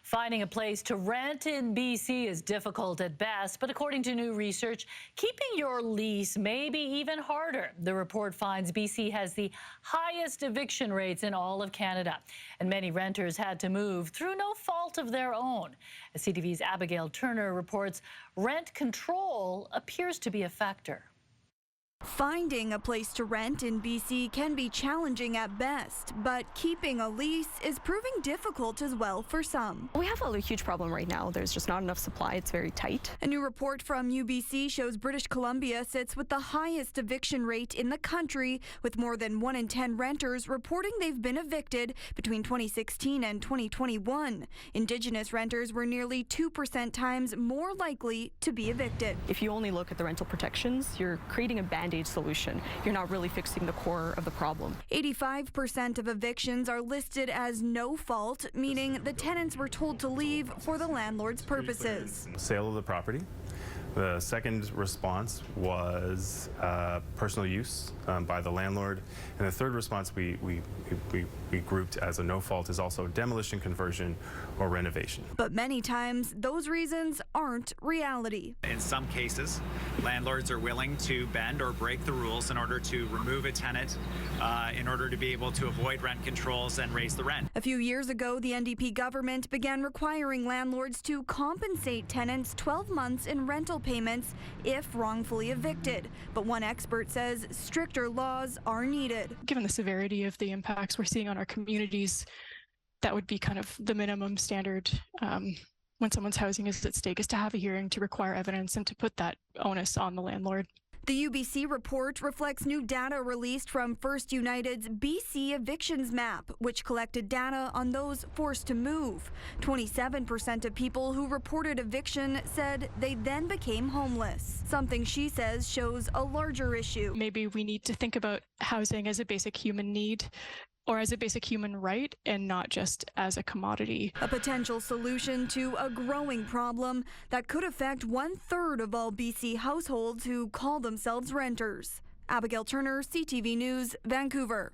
Finding a place to rent in BC is difficult at best, but according to new research, keeping your lease may be even harder. The report finds BC has the highest eviction rates in all of Canada, and many renters had to move through no fault of their own. As CTV's Abigail Turner reports, rent control appears to be a factor. Finding a place to rent in BC can be challenging at best, but keeping a lease is proving difficult as well for some. We have a huge problem right now. There's just not enough supply. It's very tight. A new report from UBC shows British Columbia sits with the highest eviction rate in the country, with more than 1 in 10 renters reporting they've been evicted between 2016 and 2021. Indigenous renters were nearly 2% times more likely to be evicted. If you only look at the rental protections, you're creating a band-aid solution. You're not really fixing the core of the problem. 85% of evictions are listed as no fault, meaning the tenants were told to leave for the landlord's purposes. Sale of the property. The second response was personal use by the landlord. And the third response we grouped as a no fault is also demolition, conversion, or renovation. But many times, those reasons aren't reality. In some cases, landlords are willing to bend or break the rules in order to remove a tenant in order to be able to avoid rent controls and raise the rent. A few years ago, the NDP government began requiring landlords to compensate tenants 12 months in rental payments if wrongfully evicted. But one expert says stricter laws are needed. Given the severity of the impacts we're seeing on our communities, that would be kind of the minimum standard when someone's housing is at stake, is to have a hearing, to require evidence, and to put that onus on the landlord. The UBC report reflects new data released from First United's BC evictions map, which collected data on those forced to move. 27% of people who reported eviction said they then became homeless, something she says shows a larger issue. Maybe we need to think about housing as a basic human need, or as a basic human right, and not just as a commodity. A potential solution to a growing problem that could affect 1/3 of all BC households who call themselves renters. Abigail Turner, CTV News, Vancouver.